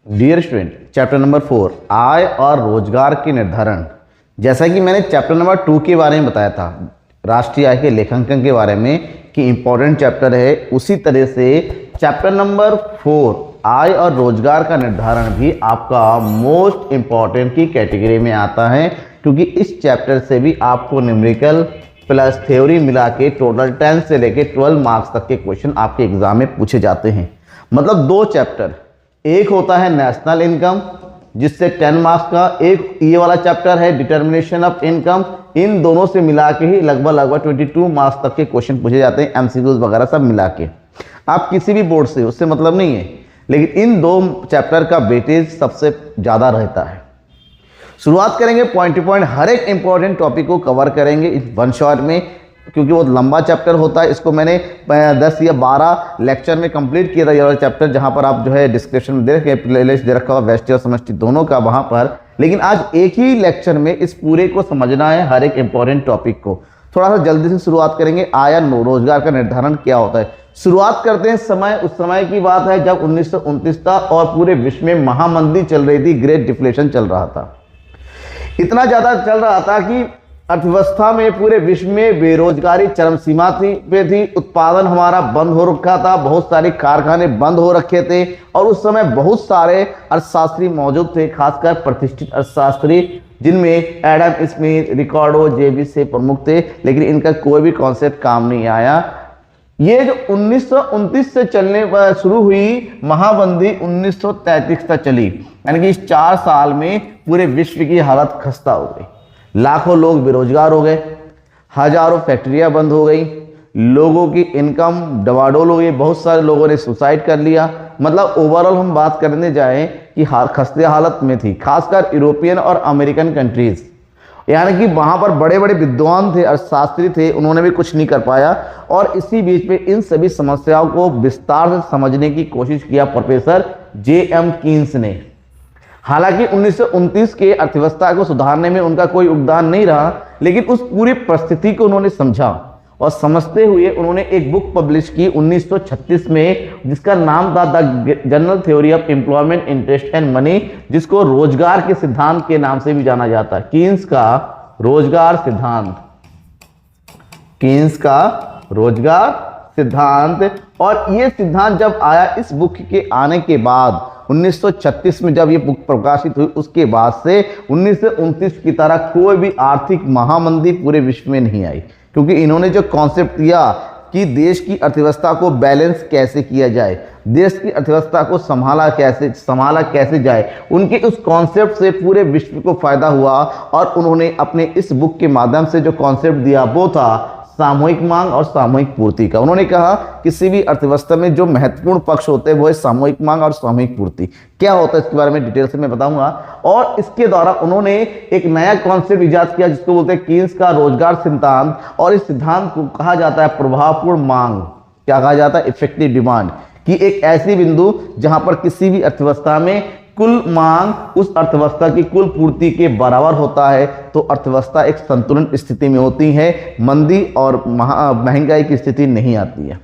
Dear student, chapter number 4 आय और रोजगार के निर्धारण। जैसा कि मैंने चैप्टर नंबर 2 के बारे में बताया था, राष्ट्रीय आय के लेखांकन के बारे में, कि इंपॉर्टेंट चैप्टर है, उसी तरह से चैप्टर नंबर 4 आय और रोजगार का निर्धारण भी आपका मोस्ट इंपॉर्टेंट की कैटेगरी में आता है, क्योंकि इस चैप्टर से भी आपको न्यूमेरिकल प्लस थ्योरी मिला के टोटल 10 से लेके 12 मार्क्स तक के क्वेश्चन आपके एग्जाम में पूछे जाते हैं। मतलब दो चैप्टर, एक होता है नेशनल इनकम जिससे 10 मार्क्स का, एक ये वाला चैप्टर है डिटर्मिनेशन ऑफ इनकम। इन दोनों से मिला के ही लगभग 22 मार्क्स तक के क्वेश्चन पूछे जाते हैं, एमसीक्यूज वगैरह सब मिला के। आप किसी भी बोर्ड से, उससे मतलब नहीं है, लेकिन इन दो चैप्टर का वेटेज सबसे ज़्यादा रहता है। शुरुआत करेंगे पॉइंट टू पॉइंट, हर एक इंपॉर्टेंट टॉपिक को कवर करेंगे इस वन शॉट में, क्योंकि वो लंबा चैप्टर होता है। इसको मैंने 10 या 12 लेक्चर में कंप्लीट किया था ये वाला चैप्टर, जहां पर आप जो है डिस्क्रिप्शन में दे रखे, प्लेलिस्ट दे रखा हुआ व्यष्टि और समष्टि दोनों का वहां पर। लेकिन आज एक ही लेक्चर में इस पूरे को समझना है, हर एक इंपॉर्टेंट टॉपिक को। थोड़ा सा जल्दी से शुरुआत करेंगे। आय और रोजगार का निर्धारण क्या होता है, शुरुआत करते हैं समय। उस समय की बात है जब 1929 था और पूरे विश्व में महामंदी चल रही थी, ग्रेट डिफ्लेशन चल रहा था। इतना ज़्यादा चल रहा था कि अर्थव्यवस्था में पूरे विश्व में बेरोजगारी चरम सीमा पे थी। उत्पादन हमारा बंद हो रखा था, बहुत सारे कारखाने बंद हो रखे थे, और उस समय बहुत सारे अर्थशास्त्री मौजूद थे, खासकर प्रतिष्ठित अर्थशास्त्री, जिनमें एडम स्मिथ, रिकार्डो, जेबी से प्रमुख थे। लेकिन इनका कोई भी कॉन्सेप्ट काम नहीं आया। ये जो 1929 से चलने शुरू हुई महामंदी 1933 तक चली, यानी कि इस 4 साल में पूरे विश्व की हालत खस्ता हो गई। लाखों लोग बेरोजगार हो गए, हजारों फैक्ट्रियां बंद हो गई, लोगों की इनकम डबाडोल हो गई, बहुत सारे लोगों ने सुसाइड कर लिया। मतलब ओवरऑल हम बात करने जाएं कि खस्ते हालत में थी, खासकर यूरोपियन और अमेरिकन कंट्रीज। यानी कि वहां पर बड़े बड़े विद्वान थे, अर्थशास्त्री थे, उन्होंने भी कुछ नहीं कर पाया। और इसी बीच में इन सभी समस्याओं को विस्तार से समझने की कोशिश किया प्रोफेसर J.M. कीन्स ने। हालांकि 1929 के अर्थव्यवस्था को सुधारने में उनका कोई योगदान नहीं रहा, लेकिन उस पूरी परिस्थिति को उन्होंने समझा, और समझते हुए उन्होंने एक बुक पब्लिश की 1936 में, जिसका नाम था the general theory of employment, interest and money, जिसको रोजगार के सिद्धांत के नाम से भी जाना जाता है। कीन्स का रोजगार सिद्धांत, कीन्स का रोजगार सिद्धांत। और ये सिद्धांत जब आया, इस बुक के आने के बाद 1936 में जब ये बुक प्रकाशित हुई, उसके बाद से 1929 की तरह कोई भी आर्थिक महामंदी पूरे विश्व में नहीं आई, क्योंकि इन्होंने जो कॉन्सेप्ट दिया कि देश की अर्थव्यवस्था को बैलेंस कैसे किया जाए, देश की अर्थव्यवस्था को संभाला कैसे जाए, उनके उस कॉन्सेप्ट से पूरे विश्व को फायदा हुआ। और उन्होंने अपने इस बुक के माध्यम से जो कॉन्सेप्ट दिया वो था सामूहिक मांग और सामूहिक पूर्ति का। उन्होंने कहा किसी भी अर्थव्यवस्था में जो महत्वपूर्ण पक्ष होते हैं वो है सामूहिक मांग और सामूहिक पूर्ति। क्या होता है इसके बारे में डिटेल से मैं बताऊंगा। और इसके द्वारा उन्होंने एक नया कॉन्सेप्ट इजाद किया जिसको बोलते हैं कीन्स का रोजगार सिद्धांत। और इस सिद्धांत को कहा जाता है प्रभावपूर्ण मांग। क्या कहा जाता है? Effective demand. कि एक ऐसी बिंदु जहां पर किसी भी अर्थव्यवस्था में कुल मांग उस अर्थव्यवस्था की कुल पूर्ति के बराबर होता है, तो अर्थव्यवस्था एक संतुलन स्थिति में होती है, मंदी और महंगाई की स्थिति नहीं आती है।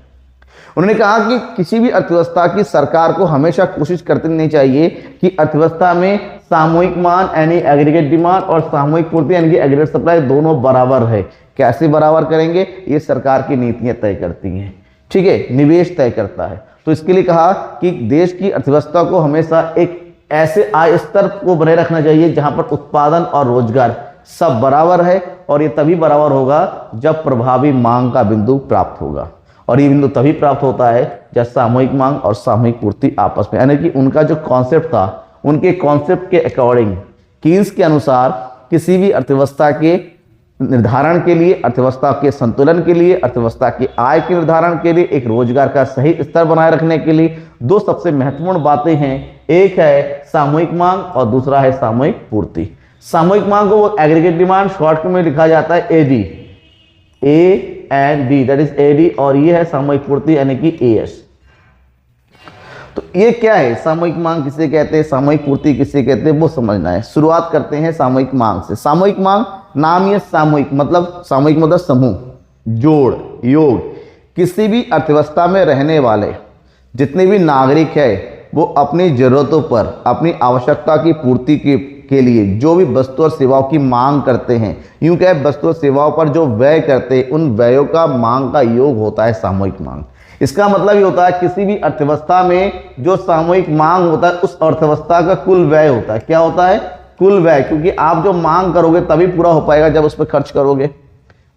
उन्होंने कहा कि किसी भी अर्थव्यवस्था की सरकार को हमेशा कोशिश करते रहनी चाहिए कि अर्थव्यवस्था में सामूहिक मांग यानी एग्रीगेट डिमांड और सामूहिक पूर्ति यानी कि एग्रीगेट सप्लाई दोनों बराबर है। कैसे बराबर करेंगे, ये सरकार की नीतियां तय करती हैं, ठीक है, निवेश तय करता है। तो इसके लिए कहा कि देश की अर्थव्यवस्था को हमेशा एक ऐसे आय स्तर को बनाए रखना चाहिए जहां पर उत्पादन और रोजगार सब बराबर है, और ये तभी बराबर होगा जब प्रभावी मांग का बिंदु प्राप्त होगा। और ये बिंदु तभी प्राप्त होता है जब सामूहिक मांग और सामूहिक पूर्ति आपस में, यानी कि उनका जो कॉन्सेप्ट था, उनके कॉन्सेप्ट के अकॉर्डिंग, कीन्स के अनुसार, किसी भी अर्थव्यवस्था के निर्धारण के लिए, अर्थव्यवस्था के संतुलन के लिए, अर्थव्यवस्था की आय के निर्धारण के लिए, एक रोजगार का सही स्तर बनाए रखने के लिए दो सबसे महत्वपूर्ण बातें हैं। एक है सामूहिक मांग और दूसरा है सामूहिक पूर्ति। सामूहिक मांग को वो एग्रीगेट डिमांड शॉर्ट में लिखा जाता है AD, AND, that is AD. और ये है सामूहिक पूर्ति यानी कि AS। तो ये क्या है, सामूहिक मांग किसे कहते हैं, सामूहिक पूर्ति किसे कहते हैं, वो समझना है। शुरुआत करते हैं सामूहिक मांग से। सामूहिक मांग, नाम ये सामूहिक मतलब समूह, जोड़, योग। किसी भी अर्थव्यवस्था में रहने वाले जितने भी नागरिक है वो अपनी ज़रूरतों पर, अपनी आवश्यकता की पूर्ति के लिए जो भी वस्तु और सेवाओं की मांग करते हैं, यूँ कहे वस्तु और सेवाओं पर जो व्यय करते हैं, उन व्ययों का मांग का योग होता है सामूहिक मांग। इसका मतलब ये होता है किसी भी अर्थव्यवस्था में जो सामूहिक मांग होता है उस अर्थव्यवस्था का कुल व्यय होता है। क्या होता है? कुल व्यय। क्योंकि आप जो मांग करोगे तभी पूरा हो पाएगा जब उस पर खर्च करोगे,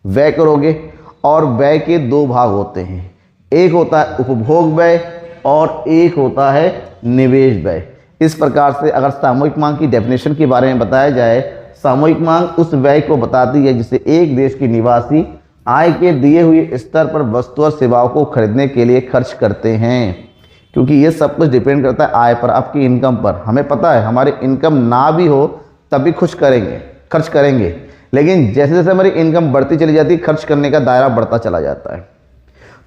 व्यय करोगे। और व्यय के दो भाग होते हैं, एक होता है उपभोग व्यय और एक होता है निवेश व्यय। इस प्रकार से अगर सामूहिक मांग की डेफिनेशन के बारे में बताया जाए, सामूहिक मांग उस व्यय को बताती है जिसे एक देश के निवासी आय के दिए हुए स्तर पर वस्तु और सेवाओं को खरीदने के लिए खर्च करते हैं। क्योंकि ये सब कुछ डिपेंड करता है आय पर, आपकी इनकम पर। हमें पता है हमारी इनकम ना भी हो तब भी खर्च करेंगे, लेकिन जैसे जैसे हमारी इनकम बढ़ती चली जाती है खर्च करने का दायरा बढ़ता चला जाता है।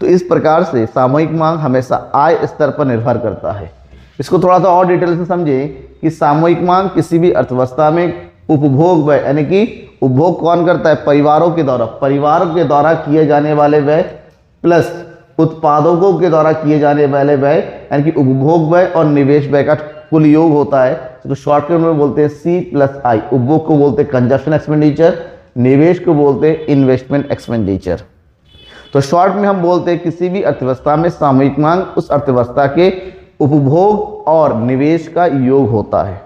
तो इस प्रकार से सामूहिक मांग हमेशा आय स्तर पर निर्भर करता है। इसको थोड़ा सा और डिटेल से समझें कि सामूहिक मांग किसी भी अर्थव्यवस्था में उपभोग व्यय, यानी कि उपभोग कौन करता है? परिवारों के द्वारा किए जाने वाले व्यय प्लस उत्पादकों के द्वारा किए जाने वाले व्यय, यानी कि उपभोग व्यय और निवेश व्यय का कुल योग होता है। तो शॉर्टकट में बोलते हैं C+I। उपभोग को बोलते हैं कंजप्शन एक्सपेंडिचर, निवेश को बोलते हैं इन्वेस्टमेंट एक्सपेंडिचर। तो शॉर्ट में हम बोलते हैं किसी भी अर्थव्यवस्था में सामूहिक मांग उस अर्थव्यवस्था के उपभोग और निवेश का योग होता है।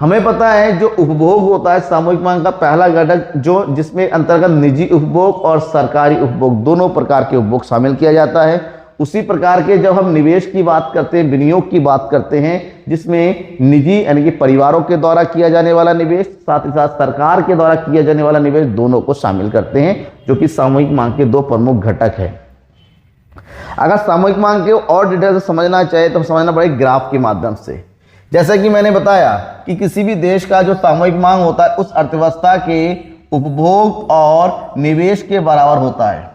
हमें पता है जो उपभोग होता है सामूहिक मांग का पहला घटक, जो जिसमें अंतर्गत निजी उपभोग और सरकारी उपभोग दोनों प्रकार के उपभोग शामिल किया जाता है। उसी प्रकार के जब हम निवेश की बात करते हैं, विनियोग की बात करते हैं, जिसमें निजी यानी कि परिवारों के द्वारा किया जाने वाला निवेश, साथ ही साथ सरकार के द्वारा किया जाने वाला निवेश, दोनों को शामिल करते हैं, जो कि सामूहिक मांग के दो प्रमुख घटक है। अगर सामूहिक मांग के और डिटेल से समझना चाहे तो समझना पड़ेगा ग्राफ के माध्यम से। जैसा कि मैंने बताया कि किसी भी देश का जो सामूहिक मांग होता है उस अर्थव्यवस्था के उपभोग और निवेश के बराबर होता है।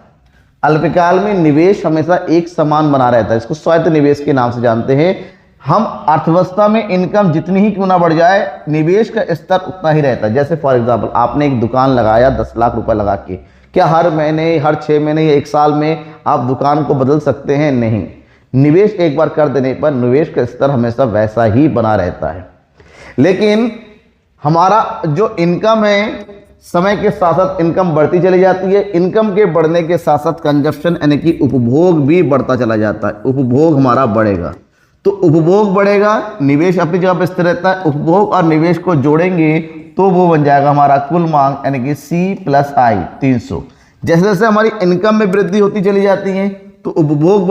अल्पकाल में निवेश हमेशा एक समान बना रहता है, इसको स्वायत्त निवेश के नाम से जानते हैं। हम अर्थव्यवस्था में इनकम जितनी ही क्यों ना बढ़ जाए, निवेश का स्तर उतना ही रहता है। जैसे फॉर एग्जांपल आपने एक दुकान लगाया 10 लाख रुपए लगा के, क्या हर महीने, हर 6 महीने या 1 साल में आप दुकान को बदल सकते हैं? नहीं। निवेश एक बार कर देने पर निवेश का स्तर हमेशा वैसा ही बना रहता है। लेकिन हमारा जो इनकम है, समय के साथ साथ इनकम बढ़ती चली जाती है। इनकम के बढ़ने के साथ साथ कंजप्शन यानी कि उपभोग भी बढ़ता चला जाता है। उपभोग हमारा बढ़ेगा तो उपभोग बढ़ेगा, निवेश अपनी जगह पर स्थिर रहता है। उपभोग और निवेश को जोड़ेंगे तो वो बन जाएगा हमारा कुल मांग, यानी कि C+I 300। जैसे जैसे हमारी इनकम में वृद्धि होती चली जाती है तो उपभोग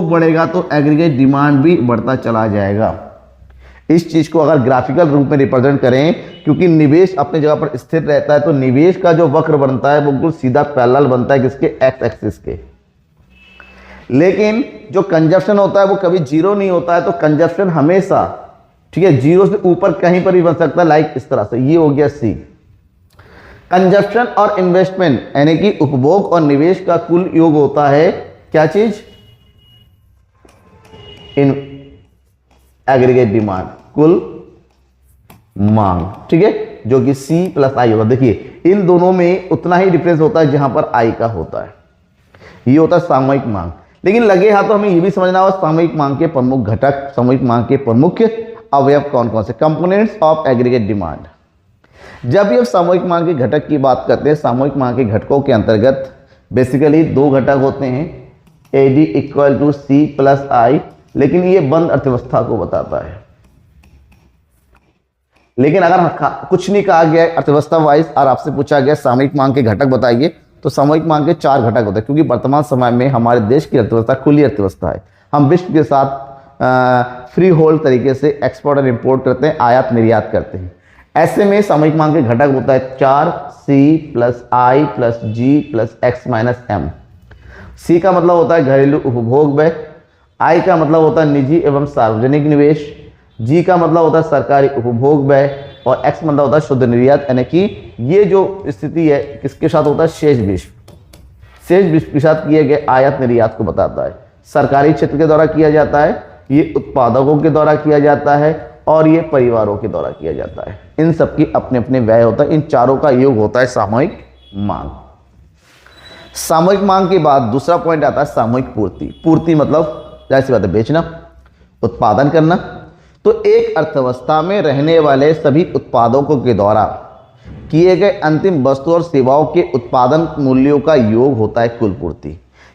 बढ़ेगा तो एग्रीगेट डिमांड भी बढ़ता चला जाएगा। इस चीज को अगर ग्राफिकल रूप में रिप्रेजेंट करें, क्योंकि निवेश अपनी जगह पर स्थिर रहता है तो निवेश का जो वक्र बनता है वो बिल्कुल सीधा पैरेलल बनता है किसके? एक्स एक्सिस के। लेकिन जो कंजप्शन होता है वो कभी जीरो नहीं होता है, तो कंजप्शन हमेशा, ठीक है, जीरो से ऊपर कहीं पर भी बन सकता है, लाइक इस तरह से। ये हो गया C। कंजप्शन और इन्वेस्टमेंट यानी कि उपभोग और निवेश का कुल योग होता है क्या चीज? इन एग्रीगेट डिमांड, कुल मांग, ठीक है, जो कि C+I होगा। देखिए इन दोनों में उतना ही डिफरेंस होता है जहां पर I का होता है। ये होता है सामूहिक मांग। लेकिन लगे हाथ तो हमें ये भी समझना होगा सामूहिक मांग के प्रमुख घटक, सामूहिक मांग के प्रमुख अवयव कौन कौन से, कंपोनेंट्स ऑफ एग्रीगेट डिमांड। जब भी हम सामूहिक मांग के घटक की बात करते हैं, सामूहिक मांग के घटकों के अंतर्गत बेसिकली 2 घटक होते हैं, AD = C+I, लेकिन ये बंद अर्थव्यवस्था को बताता है। लेकिन अगर कुछ नहीं कहा गया अर्थव्यवस्था वाइज और आपसे पूछा गया सामूहिक मांग के घटक बताइए, तो सामूहिक मांग के 4 घटक होते हैं। क्योंकि वर्तमान समय में हमारे देश की अर्थव्यवस्था खुली अर्थव्यवस्था है, हम विश्व के साथ फ्री होल्ड तरीके से एक्सपोर्ट और इंपोर्ट करते हैं, आयात निर्यात करते हैं। ऐसे में सामूहिक मांग के घटक होता है 4, C+I + G + X-M। C का मतलब होता है घरेलू उपभोग व्यय, I का मतलब होता है निजी एवं सार्वजनिक निवेश, G का मतलब होता है सरकारी उपभोग व्यय और X मतलब होता है शुद्ध निर्यात। यानी कि ये जो स्थिति है किसके साथ होता है? शेष विश्व के साथ किए गए आयात निर्यात को बताता है। सरकारी क्षेत्र के द्वारा किया जाता है, ये उत्पादकों के द्वारा किया जाता है और ये परिवारों के द्वारा किया जाता है। इन सब की अपने अपने व्यय होता है, इन चारों का योग होता है सामूहिक मांग। सामूहिक मांग के बाद दूसरा पॉइंट आता है सामूहिक पूर्ति। पूर्ति मतलब जाहिर सी बात है बेचना। उत्पादन करना। तो एक अर्थव्यवस्था में रहने वाले सभी उत्पादकों के द्वारा किए गए अंतिम वस्तु और सेवाओं के उत्पादन मूल्यों का योग होता है कुल पूर्ति।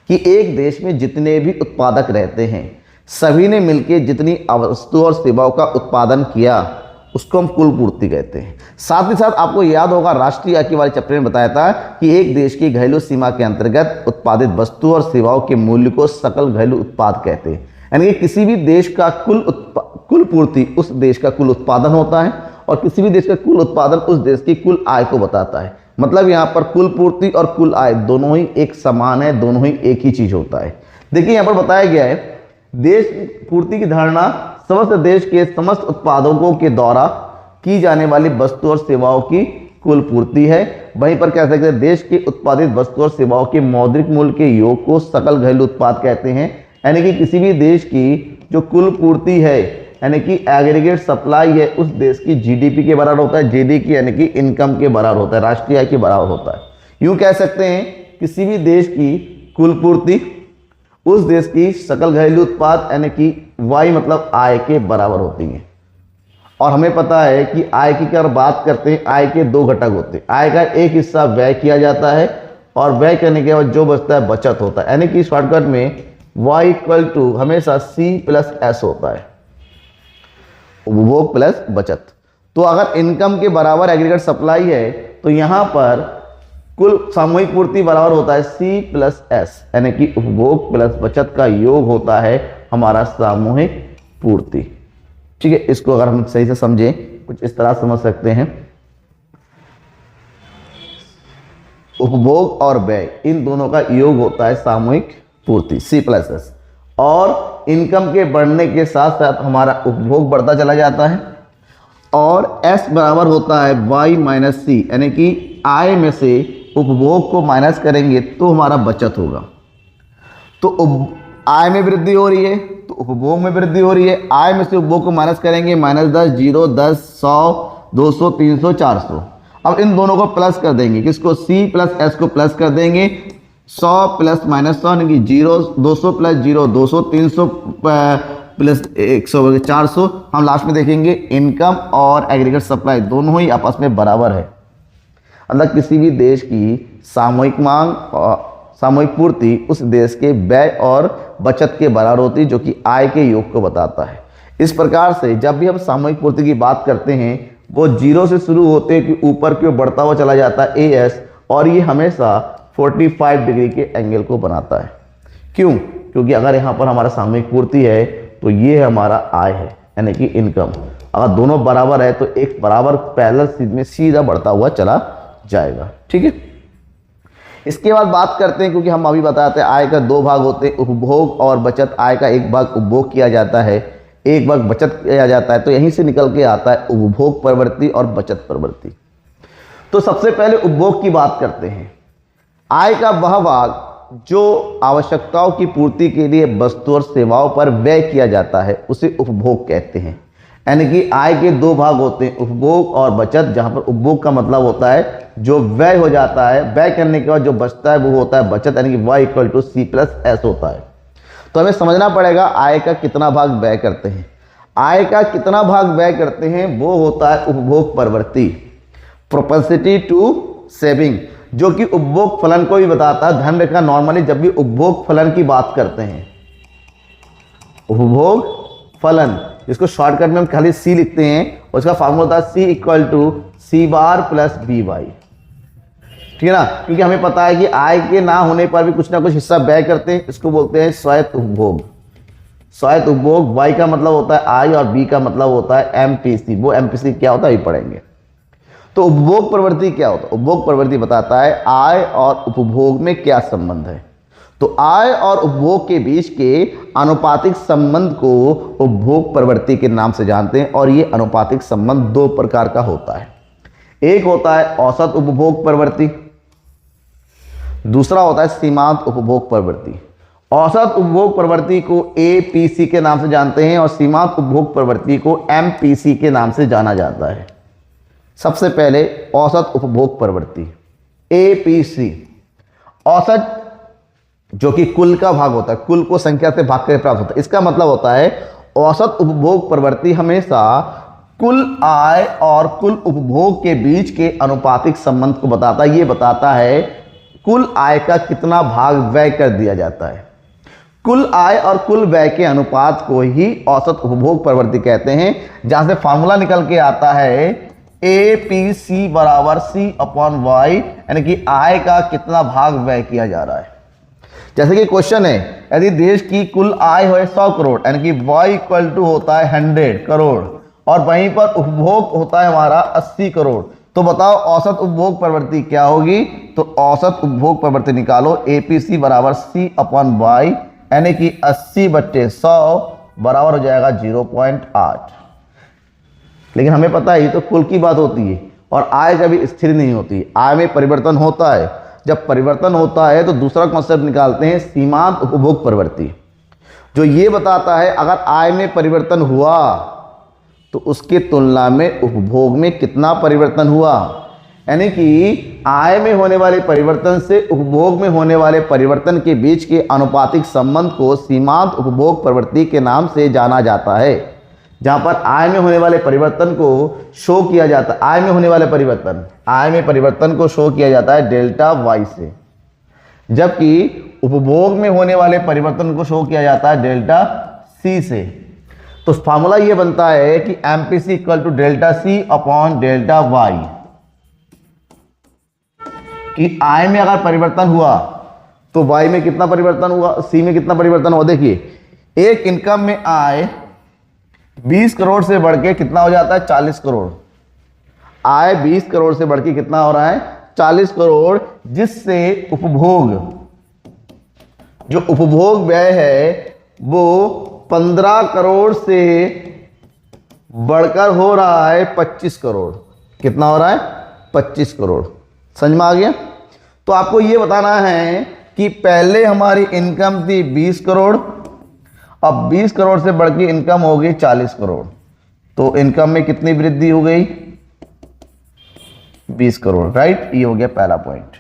कि एक देश में जितने भी उत्पादक रहते हैं सभी ने मिलकर जितनी वस्तु और सेवाओं का उत्पादन किया उसको हम कुल पूर्ति कहते हैं। साथ ही साथ आपको याद होगा राष्ट्रीय आय के वाले चैप्टर में बताया था कि एक देश की घरेलू सीमा के अंतर्गत उत्पादित वस्तु और सेवाओं के मूल्य को सकल घरेलू उत्पाद कहते हैं। यानी कि किसी भी देश का कुल पूर्ति उस देश का कुल उत्पादन होता है और किसी भी देश का कुल उत्पादन उस देश की कुल आय को बताता है। मतलब यहाँ पर कुल पूर्ति और कुल आय दोनों ही एक समान है, दोनों ही एक ही चीज होता है। देखिए यहाँ पर बताया गया है देश पूर्ति की धारणा समस्त देश के समस्त उत्पादकों के द्वारा की जाने वाली वस्तु और सेवाओं की कुल पूर्ति है। वहीं पर कह सकते हैं देश के उत्पादित वस्तु और सेवाओं के मौद्रिक मूल्य के योग को सकल घरेलू उत्पाद कहते हैं। यानी कि किसी भी देश की जो कुल पूर्ति है यानी कि एग्रीगेट सप्लाई है उस देश की जीडीपी के बराबर होता है। जीडीपी यानी कि इनकम के बराबर होता है, राष्ट्रीय आय के बराबर होता है। यूं कह सकते हैं किसी भी देश की कुल पूर्ति उस देश की सकल घरेलू उत्पाद यानी कि वाई मतलब आय के बराबर होती है। और हमें पता है कि आय की अगर बात करते हैं आय के दो घटक होते हैं। आय का एक हिस्सा व्यय किया जाता है और व्यय करने के बाद जो बचता है बचत होता है। यानी कि शॉर्टकट में y इक्वल टू हमेशा C प्लस S होता है, उपभोग प्लस बचत। तो अगर इनकम के बराबर एग्रीगेट सप्लाई है तो यहां पर कुल सामूहिक पूर्ति बराबर होता है C प्लस S यानी कि उपभोग प्लस बचत का योग होता है हमारा सामूहिक पूर्ति। ठीक है, इसको अगर हम सही से समझें कुछ इस तरह समझ सकते हैं, उपभोग और व्यय इन दोनों का योग होता है सामूहिक पूर्ति C प्लस S। और इनकम के बढ़ने के साथ साथ हमारा उपभोग बढ़ता चला जाता है और S बराबर होता है Y माइनस C यानी कि आय में से उपभोग को माइनस करेंगे तो हमारा बचत होगा। तो आय में वृद्धि हो रही है तो उपभोग में वृद्धि हो रही है। आय में से उपभोग को माइनस करेंगे -10, 0, 10, 100, 200, 300, 400। अब इन दोनों को प्लस कर देंगे, किसको C प्लस S को प्लस कर देंगे। 100 प्लस -100 यानी कि 0, 200 प्लस 0, 200, 300 प्लस 100 400। हम लास्ट में देखेंगे इनकम और एग्रीगेट सप्लाई दोनों ही आपस में बराबर है। मतलब किसी भी देश की सामूहिक मांग और सामूहिक पूर्ति उस देश के व्यय और बचत के बराबर होती है जो कि आय के योग को बताता है। इस प्रकार से जब भी हम सामूहिक पूर्ति की बात करते हैं वो 0 से शुरू होते हैं कि ऊपर की ओर बढ़ता हुआ चला जाता है AS और ये हमेशा 45 डिग्री के एंगल को बनाता है। क्यों? क्योंकि अगर यहाँ पर हमारा सामूहिक पूर्ति है तो ये हमारा आय है यानी कि इनकम। अगर दोनों बराबर है तो एक बराबर पैरेलल में सीधा बढ़ता हुआ चला जाएगा। ठीक है, इसके बाद बात करते हैं क्योंकि हम अभी बताते हैं आय का दो भाग होते हैं, उपभोग और बचत। आय का एक भाग उपभोग किया जाता है, एक भाग बचत किया जाता है। तो यहीं से निकल के आता है उपभोग प्रवृत्ति और बचत प्रवृत्ति। तो सबसे पहले उपभोग की बात करते हैं। आय का वह भाग जो आवश्यकताओं की पूर्ति के लिए वस्तु और सेवाओं पर व्यय किया जाता है उसे उपभोग कहते हैं। यानी कि आय के दो भाग होते हैं, उपभोग और बचत। जहां पर उपभोग का मतलब होता है जो व्यय हो जाता है, व्यय करने के बाद जो बचता है वो होता है बचत, यानी कि y equal to C plus S होता है। तो हमें समझना पड़ेगा आय का कितना भाग व्यय करते हैं। आय का कितना भाग व्यय करते हैं वो होता है उपभोग प्रवृत्ति, प्रोपेंसिटी टू सेविंग, जो कि उपभोग फलन को भी बताता है। ध्यान रखना नॉर्मली जब भी उपभोग फलन की बात करते हैं, उपभोग फलन जिसको शॉर्टकट में हम खाली C लिखते हैं, उसका फार्मूला होता है C equal to C bar plus BY। ठीक है ना, क्योंकि हमें पता है कि आय के ना होने पर भी कुछ ना कुछ हिस्सा व्यय करते हैं, इसको बोलते हैं स्वायत्त उपभोग। स्वायत्त उपभोग Y का मतलब होता है आय और B का मतलब होता है MPC। वो MPC क्या होता है अभी पढ़ेंगे। तो उपभोग प्रवृत्ति क्या होता है? उपभोग प्रवृत्ति बताता है आय और उपभोग में क्या संबंध है। तो आय और उपभोग के बीच के अनुपातिक संबंध को उपभोग प्रवृत्ति के नाम से जानते हैं और ये अनुपातिक संबंध दो प्रकार का होता है। एक होता है औसत उपभोग प्रवृत्ति, दूसरा होता है सीमांत उपभोग प्रवृत्ति। औसत उपभोग प्रवृत्ति को APC के नाम से जानते हैं और सीमांत उपभोग प्रवृत्ति को MPC के नाम से जाना जाता है। सबसे पहले औसत उपभोग प्रवृत्ति APC। औसत जो कि कुल का भाग होता है, कुल को संख्या से भाग कर प्राप्त होता है। इसका मतलब होता है औसत उपभोग प्रवृत्ति हमेशा कुल आय और कुल उपभोग के बीच के अनुपातिक संबंध को बताता है। ये बताता है कुल आय का कितना भाग व्यय कर दिया जाता है। कुल आय और कुल व्यय के अनुपात को ही औसत उपभोग प्रवृत्ति कहते हैं, जहां से फॉर्मूला निकल के आता है APC बराबर C/Y, यानी कि आय का कितना भाग व्यय किया जा रहा है। जैसे कि क्वेश्चन है, यदि देश की कुल आय हो 100 करोड़, यानी कि Y इक्वल टू होता है 100 करोड़ और वहीं पर उपभोग होता है हमारा 80 करोड़, तो बताओ औसत उपभोग प्रवृत्ति क्या होगी। तो औसत उपभोग प्रवृत्ति निकालो, APC बराबर C/Y, यानी कि 80/100 बराबर हो जाएगा 0.8। लेकिन हमें पता है ये तो कुल की बात होती है और आय कभी स्थिर नहीं होती, आय में परिवर्तन होता है। जब परिवर्तन होता है तो दूसरा कॉन्सेप्ट निकालते हैं सीमांत उपभोग प्रवृत्ति, जो ये बताता है अगर आय में परिवर्तन हुआ तो उसके तुलना में उपभोग में कितना परिवर्तन हुआ, यानी कि आय में होने वाले परिवर्तन से उपभोग में होने वाले परिवर्तन के बीच के अनुपातिक संबंध को सीमांत उपभोग प्रवृत्ति के नाम से जाना जाता है। जहां पर आय में होने वाले परिवर्तन को शो किया जाता है, आय में होने वाले परिवर्तन को शो किया जाता है डेल्टा Y से, जबकि उपभोग में होने वाले परिवर्तन को शो किया जाता है डेल्टा C से। तो फॉर्मूला ये बनता है कि MPC equal to delta C upon delta Y, कि आय में अगर परिवर्तन हुआ तो Y में कितना परिवर्तन हुआ, C में कितना परिवर्तन हुआ। देखिए एक इनकम में आय 20 करोड़ से बढ़ के कितना हो जाता है 40 करोड़, आय 20 करोड़ से बढ़ के कितना हो रहा है 40 करोड़, जिससे उपभोग, जो उपभोग व्यय है वो 15 करोड़ से बढ़कर हो रहा है 25 करोड़। कितना हो रहा है 25 करोड़। समझ में आ गया। तो आपको ये बताना है कि पहले हमारी इनकम थी 20 करोड़, अब 20 करोड़ से बढ़ के इनकम हो गई 40 करोड़, तो इनकम में कितनी वृद्धि हो गई 20 करोड़, राइट। ये हो गया पहला पॉइंट।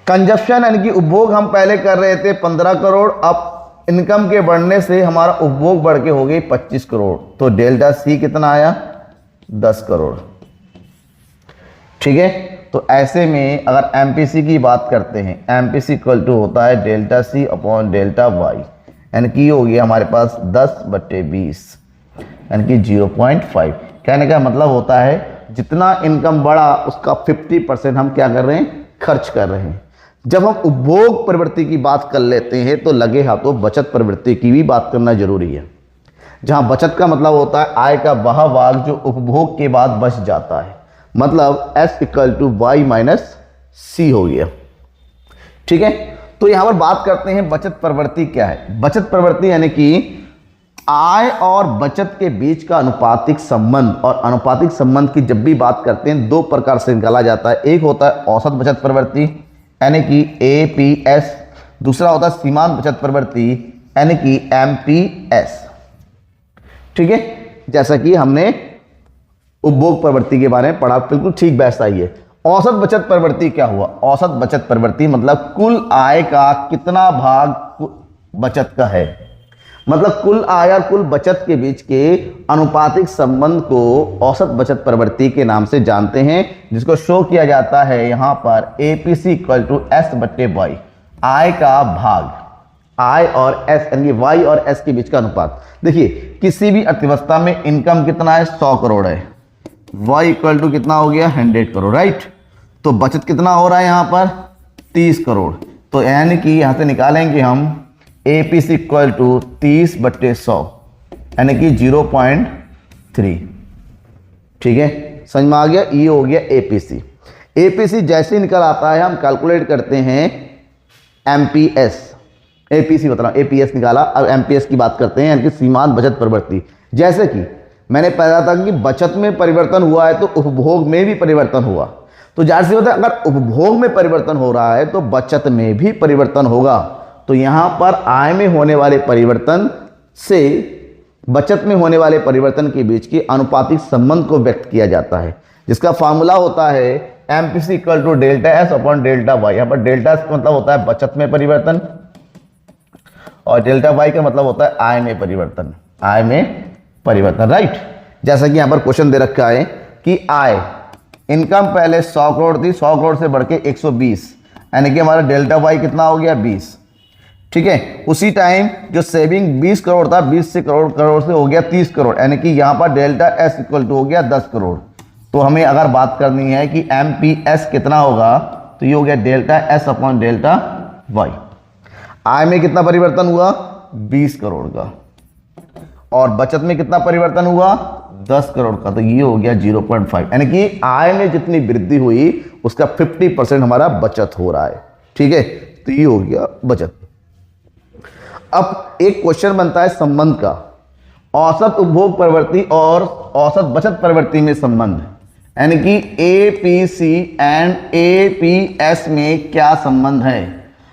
कंजप्शन यानी कि उपभोग हम पहले कर रहे थे 15 करोड़, अब इनकम के बढ़ने से हमारा उपभोग बढ़ के हो गई 25 करोड़, तो डेल्टा C कितना आया 10 करोड़। ठीक है, तो ऐसे में अगर MPC की बात करते हैं, MPC इक्वल टू होता है delta C upon delta Y, यानी कि हो गया हमारे पास 10/20, यानी कि 0.5। कहने का मतलब होता है जितना इनकम बढ़ा उसका 50% हम क्या कर रहे हैं, खर्च कर रहे हैं। जब हम उपभोग प्रवृत्ति की बात कर लेते हैं तो लगे हाथों बचत प्रवृत्ति की भी बात करना जरूरी है, जहां बचत का मतलब होता है आय का वह भाग जो उपभोग के बाद बच जाता है, मतलब S equal to Y minus C हो गया। ठीक है, तो यहां पर बात करते हैं बचत प्रवृत्ति क्या है। बचत प्रवृत्ति यानी कि आय और बचत के बीच का अनुपातिक संबंध, और अनुपातिक संबंध की जब भी बात करते हैं दो प्रकार से निकाला जाता है। एक होता है औसत बचत प्रवृत्ति यानी कि APS, दूसरा होता है सीमांत बचत प्रवृत्ति यानी कि MPS। ठीक है, जैसा कि हमने उपभोग प्रवृत्ति के बारे में पढ़ा, बिल्कुल ठीक वैसा ही है। औसत बचत प्रवृत्ति क्या हुआ, औसत बचत प्रवृत्ति मतलब कुल आय का कितना भाग बचत का है, मतलब कुल आय और कुल बचत के बीच के अनुपातिक संबंध को औसत बचत प्रवृत्ति के नाम से जानते हैं, जिसको शो किया जाता है यहां पर APC इक्वल टू S/Y, आय का भाग, आय और S यानी Y और S के बीच का अनुपात। देखिए किसी भी अर्थव्यवस्था में इनकम कितना है 100 करोड़ है, Y इक्वल टू कितना हो गया 100 करोड़, राइट। तो बचत कितना हो रहा है यहाँ पर 30 करोड़, तो यानी कि यहाँ से निकालेंगे हम APC इक्वल टू 30/100 यानी कि 0.3। ठीक है, समझ में आ गया। ये हो गया APC। APC जैसे ही निकल आता है हम कैलकुलेट करते हैं MPS, APC बता APS निकाला, अब MPS की बात करते हैं यानी कि सीमांत बचत प्रवृत्ति। जैसे कि मैंने पढ़ा था कि बचत में परिवर्तन हुआ है तो उपभोग में भी परिवर्तन हुआ, तो जाहिर सी बात है अगर उपभोग में परिवर्तन हो रहा है तो बचत में भी परिवर्तन होगा। तो यहां पर आय में होने वाले परिवर्तन से बचत में होने वाले परिवर्तन के बीच के अनुपातिक संबंध को व्यक्त किया जाता है, जिसका फार्मूला होता है MPC equal to delta S upon delta Y। यहां पर डेल्टा S मतलब होता है बचत में परिवर्तन और डेल्टा वाई का मतलब होता है आय में परिवर्तन, आय में परिवर्तन, राइट। जैसा कि यहां पर क्वेश्चन दे रखा है कि आय, इनकम पहले 100 करोड़ थी, 100 करोड़ से बढ़ के 120, यानी कि हमारा डेल्टा वाई कितना हो गया 20, ठीक है। उसी टाइम जो सेविंग 20 करोड़ था, 20 से करोड़ से हो गया 30 करोड़, यानी कि यहां पर डेल्टा एस इक्वल टू हो गया 10 करोड़। तो हमें अगर बात करनी है कि एम पी एस कितना होगा, तो ये हो गया delta S upon delta Y. आय में कितना परिवर्तन हुआ 20 करोड़ का, और बचत में कितना परिवर्तन हुआ 10 करोड़ का, तो ये हो गया 0.5, यानी कि आय में जितनी वृद्धि हुई उसका 50% हमारा बचत हो रहा है, ठीक है। तो ये हो गया बचत। अब एक क्वेश्चन बनता है संबंध का, औसत उपभोग प्रवृत्ति और औसत बचत प्रवृत्ति में संबंध, यानी कि एपीसी एंड एपीएस में क्या संबंध है।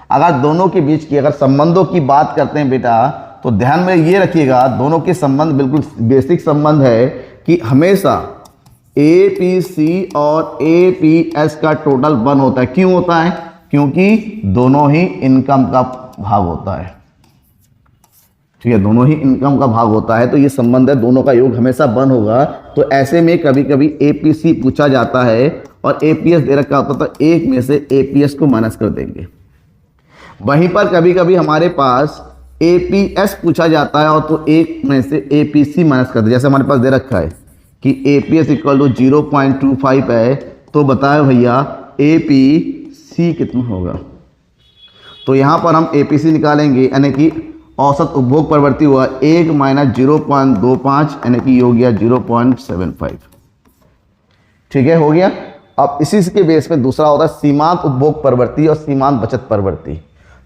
अगर दोनों के बीच की अगर संबंधों की बात करते हैं बेटा, तो ध्यान में ये रखिएगा, दोनों के संबंध बिल्कुल बेसिक संबंध है कि हमेशा एपीसी और एपीएस का टोटल 1 होता है। क्यों होता है? क्योंकि दोनों ही इनकम का भाग होता है, ठीक है, दोनों ही इनकम का भाग होता है। तो ये संबंध है, दोनों का योग हमेशा 1 होगा। तो ऐसे में कभी कभी एपीसी पूछा जाता है और एपीएस दे रखा होता, तो एक में से एपीएस को माइनस कर देंगे। वहीं पर कभी कभी हमारे पास एपीएस पूछा जाता है और तो एक में से एपीसी माइनस कर दे। जैसे हमारे पास दे रखा है कि एपीएस इक्वल टू 0.25 है, तो बताए भैया एपीसी कितना होगा। तो यहां पर हम एपीसी निकालेंगे, यानी कि औसत उपभोग प्रवृत्ति हुआ 1 माइनस 0.25, यानी कि हो गया 0.75, ठीक है, हो गया। अब इसी के बेस पे दूसरा होता है सीमांत उपभोग प्रवृत्ति और सीमांत बचत प्रवृत्ति।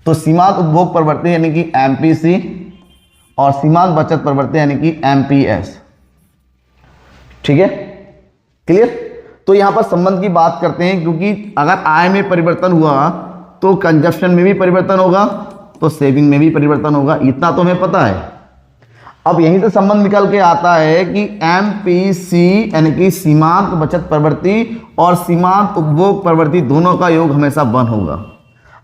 तो सीमांत उपभोग प्रवृत्ति यानी कि एमपीसी और सीमांत बचत प्रवृत्ति यानी कि एमपीएस, ठीक है, क्लियर। तो यहां पर संबंध की बात करते हैं, क्योंकि अगर आय में परिवर्तन हुआ तो कंजप्शन में भी परिवर्तन होगा, तो सेविंग में भी परिवर्तन होगा, इतना तो हमें पता है। अब यहीं से संबंध निकल के आता है कि एमपीसी यानी कि सीमांत बचत प्रवृत्ति और सीमांत उपभोग प्रवृत्ति दोनों का योग हमेशा 1 होगा।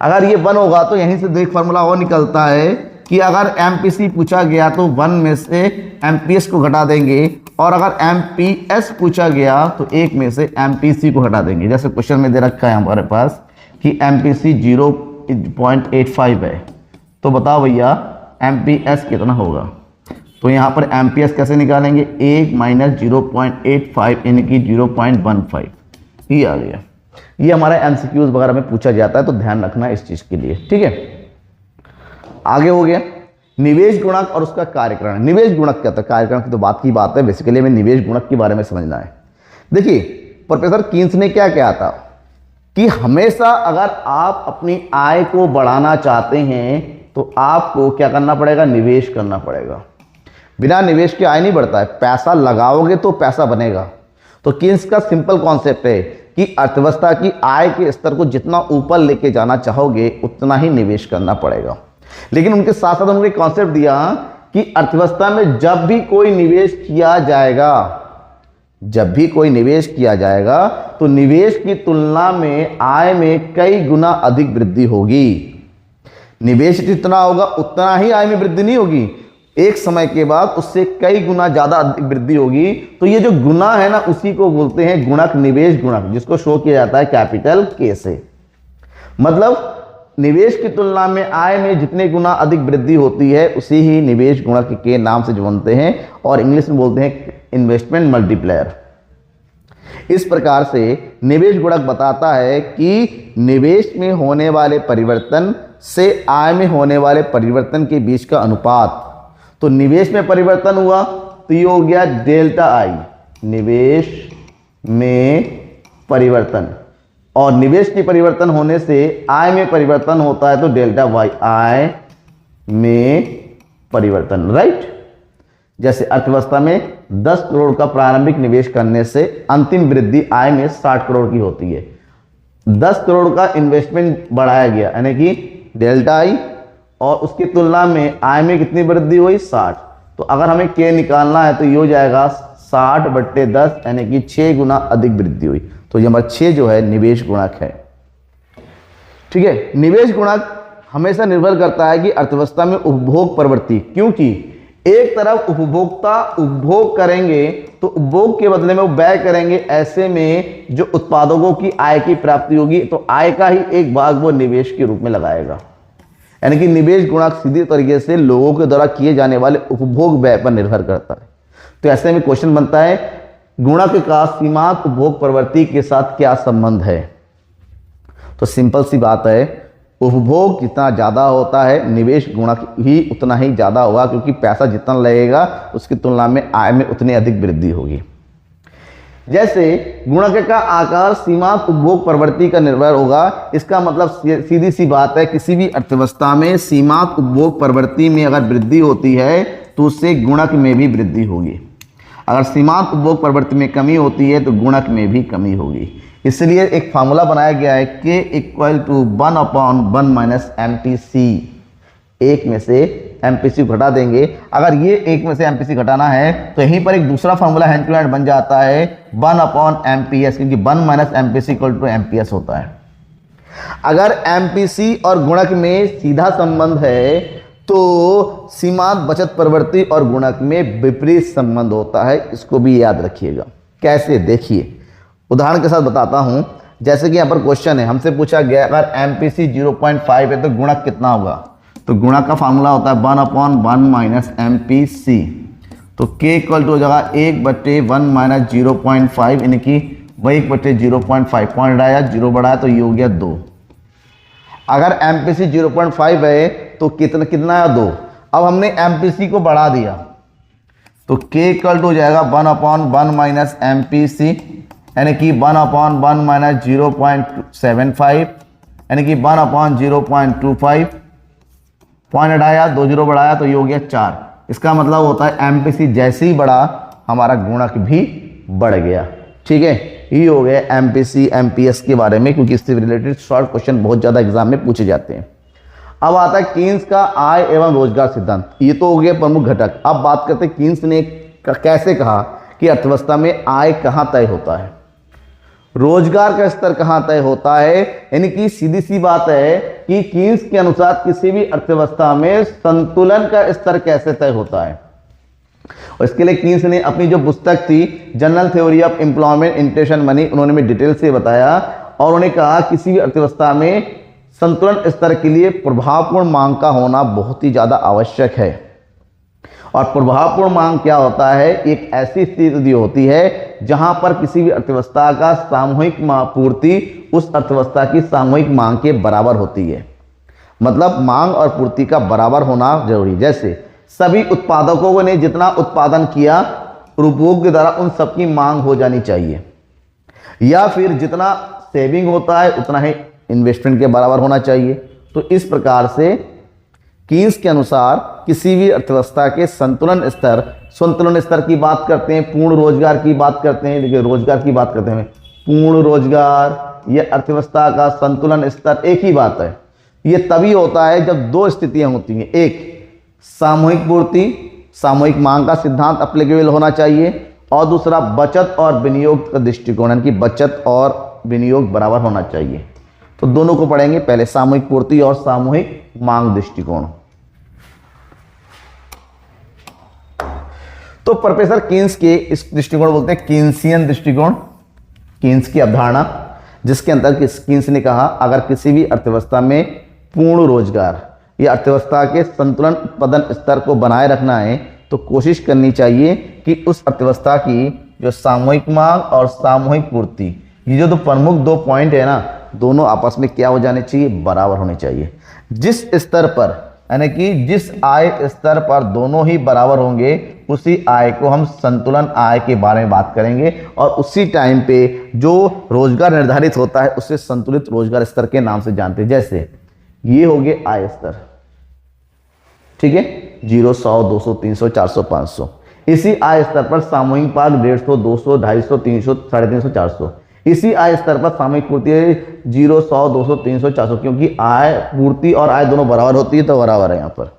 अगर ये 1 होगा तो यहीं से एक फार्मूला और निकलता है कि अगर एमपीसी पूछा गया तो 1 में से एमपीएस को घटा देंगे, और अगर एमपीएस पूछा गया तो 1 में से एमपीसी को घटा देंगे। जैसे क्वेश्चन में दे रखा है हमारे पास कि एमपीसी 0.85 है, तो बताओ भैया एमपीएस कितना होगा। तो यहाँ पर एमपीएस कैसे निकालेंगे, 1 माइनस 0.85 यानी कि 0.15, ये आ गया। ये हमारा एमसीक्यूज वगैरह में पूछा जाता है, तो ध्यान रखना इस चीज के लिए, ठीक है। आगे हो गया निवेश गुणक और उसका कार्यकारण। निवेश गुणक क्या था, कार्यकारण की तो बात की बात है, बेसिकली हमें निवेश गुणक के बारे में समझना है। देखिए प्रोफेसर कीन्स ने क्या कहा था कि हमेशा अगर आप अपनी आय को बढ़ाना चाहते हैं तो आपको क्या करना पड़ेगा, निवेश करना पड़ेगा। बिना निवेश के आय नहीं बढ़ता है, पैसा लगाओगे तो पैसा बनेगा। तो कीन्स का सिंपल कॉन्सेप्ट है कि अर्थव्यवस्था की आय के स्तर को जितना ऊपर लेके जाना चाहोगे उतना ही निवेश करना पड़ेगा। लेकिन उनके साथ साथ उन्होंने कॉन्सेप्ट दिया कि अर्थव्यवस्था में जब भी कोई निवेश किया जाएगा, जब भी कोई निवेश किया जाएगा तो निवेश की तुलना में आय में कई गुना अधिक वृद्धि होगी। निवेश जितना होगा उतना ही आय में वृद्धि नहीं होगी, एक समय के बाद उससे कई गुना ज्यादा अधिक वृद्धि होगी। तो ये जो गुना है ना, उसी को बोलते हैं गुणक, निवेश गुणक, जिसको शो किया जाता है कैपिटल के से। मतलब निवेश की तुलना में आय में जितने गुना अधिक वृद्धि होती है उसी ही निवेश गुणक के नाम से जानते हैं, और इंग्लिश में बोलते हैं इन्वेस्टमेंट मल्टीप्लायर। इस प्रकार से निवेश गुणक बताता है कि निवेश में होने वाले परिवर्तन से आय में होने वाले परिवर्तन के बीच का अनुपात। तो निवेश में परिवर्तन हुआ तो ये हो गया डेल्टा आई, निवेश में परिवर्तन, और निवेश के परिवर्तन होने से आय में परिवर्तन होता है तो डेल्टा वाई, आय में परिवर्तन, राइट। जैसे अर्थव्यवस्था में 10 करोड़ का प्रारंभिक निवेश करने से अंतिम वृद्धि आय में 60 करोड़ की होती है। 10 करोड़ का इन्वेस्टमेंट बढ़ाया गया यानी कि डेल्टा आई, और उसकी तुलना में आय में कितनी वृद्धि हुई, 60। तो अगर हमें के निकालना है तो ये हो जाएगा 60/10 यानी कि 6 गुना अधिक वृद्धि हुई। तो ये हमारा 6 जो है निवेश गुणक है, ठीक है। निवेश गुणक हमेशा निर्भर करता है कि अर्थव्यवस्था में उपभोग प्रवृत्ति, क्योंकि एक तरफ उपभोक्ता उपभोग करेंगे तो उपभोग के बदले में वो व्यय करेंगे, ऐसे में जो उत्पादकों की आय की प्राप्ति होगी तो आय का ही एक भाग वो निवेश के रूप में लगाएगा। यानी कि निवेश गुणांक सीधे तरीके से लोगों के द्वारा किए जाने वाले उपभोग व्यय पर निर्भर करता है। तो ऐसे में क्वेश्चन बनता है गुणांक का सीमांत उपभोग प्रवृत्ति के साथ क्या संबंध है। तो सिंपल सी बात है, उपभोग जितना ज़्यादा होता है निवेश गुणांक ही उतना ही ज़्यादा होगा, क्योंकि पैसा जितना लगेगा उसकी तुलना में आय में उतनी अधिक वृद्धि होगी। जैसे गुणांक का आकार सीमांत उपभोग प्रवृत्ति का निर्भर होगा, इसका मतलब सीधी सी बात है किसी भी अर्थव्यवस्था में सीमांत उपभोग प्रवृत्ति में अगर वृद्धि होती है तो उससे गुणक में भी वृद्धि होगी। अगर सीमांत उपभोग प्रवृत्ति में कमी होती है तो गुणक में भी कमी होगी। इसलिए एक फार्मूला बनाया गया है K = 1/1 - MPC। एक में से MPC को घटा देंगे, अगर ये एक में से MPC घटाना है तो यहीं पर एक दूसरा फार्मूला हैंड टू हैंड बन जाता है 1/MPS, क्योंकि 1 - MPC = MPS होता है। अगर MPC और गुणक में सीधा संबंध है तो सीमांत बचत प्रवृत्ति और गुणक में विपरीत संबंध होता है। इसको भी याद रखिएगा। कैसे, देखिए उदाहरण के साथ बताता हूं। जैसे कि यहाँ पर क्वेश्चन है, हमसे पूछा गया अगर MPC 0.5 है तो गुणक कितना होगा। तो गुणक का फार्मूला होता है 1/1 - MPC। तो K = हो जाएगा 1/1 - 0.5, यानी कि वही 1/0.5 पॉइंट आया, 0 बढ़ाया तो ये हो गया 2। अगर MPC 0.5 है तो कितना आया 2। अब हमने MPC को बढ़ा दिया तो K = हो जाएगा 1/1 - MPC, यानी कि 1/1 - 0.75, यानी कि 1/0.25 पॉइंट हटाया, 2 0 बढ़ाया तो ये हो गया 4। इसका मतलब होता है MPC जैसे ही बढ़ा हमारा गुणक भी बढ़ गया। ठीक है, ये हो गया MPC MPS के बारे में, क्योंकि इससे रिलेटेड शॉर्ट क्वेश्चन बहुत ज़्यादा एग्जाम में पूछे जाते हैं। अब आता है कीन्स का आय एवं रोजगार सिद्धांत। ये तो हो गया प्रमुख घटक। अब बात करते हैं कीन्स ने कैसे कहा कि अर्थव्यवस्था में आय कहाँ तय होता है, रोजगार का स्तर कहाँ तय होता है। यानी कि सीधी सी बात है कि कीन्स के अनुसार किसी भी अर्थव्यवस्था में संतुलन का स्तर कैसे तय होता है। और इसके लिए कीन्स ने अपनी जो पुस्तक थी general theory of employment intention money, उन्होंने भी डिटेल से बताया और उन्होंने कहा किसी भी अर्थव्यवस्था में संतुलन स्तर के लिए प्रभावपूर्ण मांग का होना बहुत ही ज़्यादा आवश्यक है। और प्रभावपूर्ण मांग क्या होता है, एक ऐसी स्थिति होती है जहां पर किसी भी अर्थव्यवस्था का सामूहिक पूर्ति उस अर्थव्यवस्था की सामूहिक मांग के बराबर होती है। मतलब मांग और पूर्ति का बराबर होना जरूरी। जैसे सभी उत्पादकों ने जितना उत्पादन किया उपभोग के द्वारा उन सबकी मांग हो जानी चाहिए, या फिर जितना सेविंग होता है उतना ही इन्वेस्टमेंट के बराबर होना चाहिए। तो इस प्रकार से कीन्स के अनुसार किसी भी अर्थव्यवस्था के संतुलन स्तर की बात करते हैं, पूर्ण रोजगार की बात करते हैं। देखिए रोजगार की बात करते हैं, पूर्ण रोजगार या अर्थव्यवस्था का संतुलन स्तर एक ही बात है। ये तभी होता है जब दो स्थितियां होती हैं, एक सामूहिक पूर्ति, सामूहिक मांग का सिद्धांत अप्लीकेबल होना चाहिए, और दूसरा बचत और विनियोग का दृष्टिकोण, यानी कि बचत और विनियोग बराबर होना चाहिए। तो दोनों को पढ़ेंगे, पहले सामूहिक पूर्ति और सामूहिक मांग दृष्टिकोण। तो प्रोफेसर कीन्स के इस दृष्टिकोण बोलते हैं कीन्सियन दृष्टिकोण, कीन्स की अवधारणा, जिसके अंतर्गत कीन्स ने कहा अगर किसी भी अर्थव्यवस्था में पूर्ण रोजगार या अर्थव्यवस्था के संतुलन उत्पादन स्तर को बनाए रखना है तो कोशिश करनी चाहिए कि उस अर्थव्यवस्था की जो सामूहिक मांग और सामूहिक पूर्ति, ये जो प्रमुख दो पॉइंट है ना, दोनों आपस में क्या हो जाने चाहिए, बराबर होने चाहिए। जिस स्तर पर, यानी कि जिस आय स्तर पर दोनों ही बराबर होंगे उसी आय को हम संतुलन आय के बारे में बात करेंगे, और उसी टाइम पे जो रोजगार निर्धारित होता है उसे संतुलित रोजगार स्तर के नाम से जानते हैं। जैसे ये हो गए आय स्तर, ठीक है, 0, 100, 200, 300, 400, 500। इसी आय स्तर पर सामूहिक भाग 150, 200, 250, 300, 350, 400। इसी आय स्तर पर सामूहिक पूर्ति 0, 100, 200, 300, 400, क्योंकि आय पूर्ति और आय दोनों बराबर होती है तो बराबर है यहाँ पर।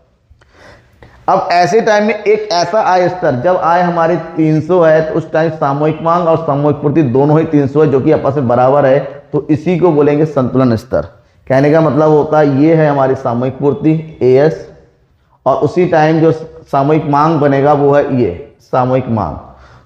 अब ऐसे टाइम में एक ऐसा आय स्तर जब आय हमारी 300 है तो उस टाइम सामूहिक मांग और सामूहिक पूर्ति दोनों ही 300 है, जो कि आपस में बराबर है, तो इसी को बोलेंगे संतुलन स्तर। कहने का मतलब होता है ये है हमारी सामूहिक पूर्ति AS, और उसी टाइम जो सामूहिक मांग बनेगा वो है ये सामूहिक मांग।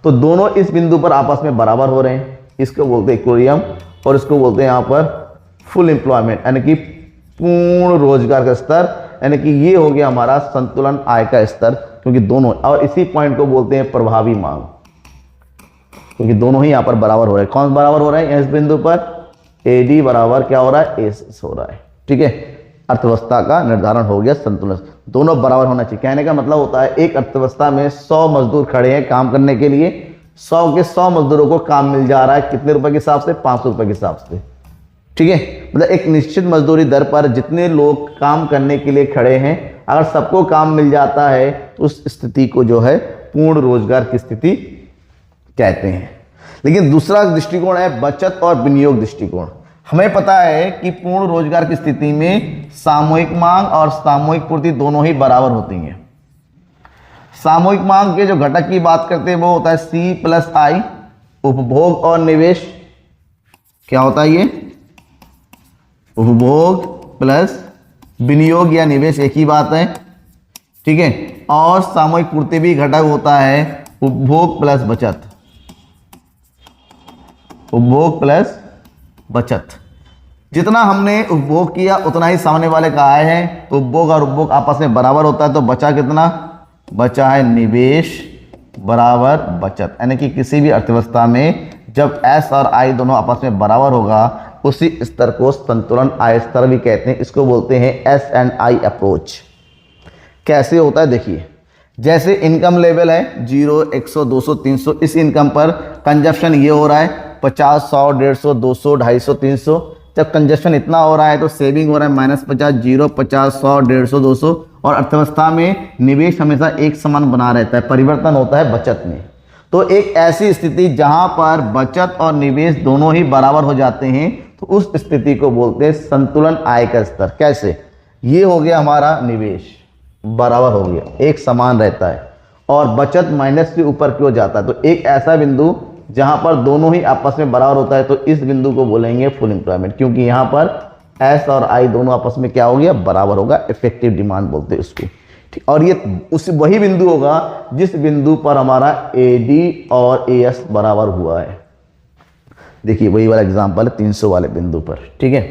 तो दोनों इस बिंदु पर आपस में बराबर हो रहे हैं, इसको बोलते हैं इक्विलिब्रियम, और इसको बोलते हैं यहाँ पर फुल एम्प्लॉयमेंट, यानी कि पूर्ण रोजगार का स्तर, यानी कि ये हो गया हमारा संतुलन आय का स्तर, क्योंकि दोनों, और इसी पॉइंट को बोलते हैं प्रभावी मांग, क्योंकि दोनों ही यहाँ पर बराबर हो रहे हैं। कौन बराबर हो रहे हैं? इस बिंदु पर AD बराबर क्या हो रहा है? AS हो रहा है। ठीक है, अर्थव्यवस्था का निर्धारण हो गया संतुलन, दोनों बराबर होना चाहिए। कहने का मतलब होता है एक अर्थव्यवस्था में 100 मजदूर खड़े हैं काम करने के लिए, 100 के 100 मजदूरों को काम मिल जा रहा है कितने रुपए के हिसाब से? 500 रुपए के हिसाब से। ठीक है, मतलब एक निश्चित मजदूरी दर पर जितने लोग काम करने के लिए खड़े हैं, अगर सबको काम मिल जाता है तो उस स्थिति को जो है पूर्ण रोजगार की स्थिति कहते हैं। लेकिन दूसरा दृष्टिकोण है बचत और विनियोग दृष्टिकोण। हमें पता है कि पूर्ण रोजगार की स्थिति में सामूहिक मांग और सामूहिक पूर्ति दोनों ही बराबर होती हैं। सामूहिक मांग के जो घटक की बात करते हैं वो होता है C+I, उपभोग और निवेश। क्या होता है ये? उपभोग प्लस विनियोग या निवेश, एक ही बात है। ठीक है, और सामूहिक पूर्ति भी घटक होता है उपभोग प्लस बचत, उपभोग प्लस बचत। जितना हमने उपभोग किया उतना ही सामने वाले का आय है, तो उपभोग और उपभोग आपस में बराबर होता है, तो बचा कितना? बचा है निवेश बराबर बचत। यानी कि किसी भी अर्थव्यवस्था में जब S और I दोनों आपस में बराबर होगा, उसी स्तर को संतुलन आय स्तर भी कहते हैं। इसको बोलते हैं S&I अप्रोच। कैसे होता है देखिए, जैसे इनकम लेवल है 0, 100, 200, 300, इस इनकम पर कंजप्शन ये हो रहा है 50, 100, 150, 200, 250, 300। जब कंजप्शन इतना हो रहा है तो सेविंग हो रहा है -50, 0, 50, 100, 150, 200। और अर्थव्यवस्था में निवेश हमेशा एक समान बना रहता है, परिवर्तन होता है बचत में। तो एक ऐसी स्थिति जहां पर बचत और निवेश दोनों ही बराबर हो जाते हैं, तो उस स्थिति को बोलते हैं संतुलन आय का स्तर। कैसे? ये हो गया हमारा निवेश बराबर हो गया, एक समान रहता है, और बचत माइनस से ऊपर क्यों जाता है, तो एक ऐसा बिंदु जहां पर दोनों ही आपस में बराबर होता है, तो इस बिंदु को बोलेंगे फुल एम्प्लॉयमेंट, क्योंकि यहां पर S और I दोनों आपस में क्या हो गया? बराबर होगा। इफेक्टिव डिमांड बोलते हैं इसको। ठीक, और ये उस वही बिंदु होगा जिस बिंदु पर हमारा AD और AS बराबर हुआ है। देखिए वही वाला एग्जांपल है 300 वाले बिंदु पर। ठीक है,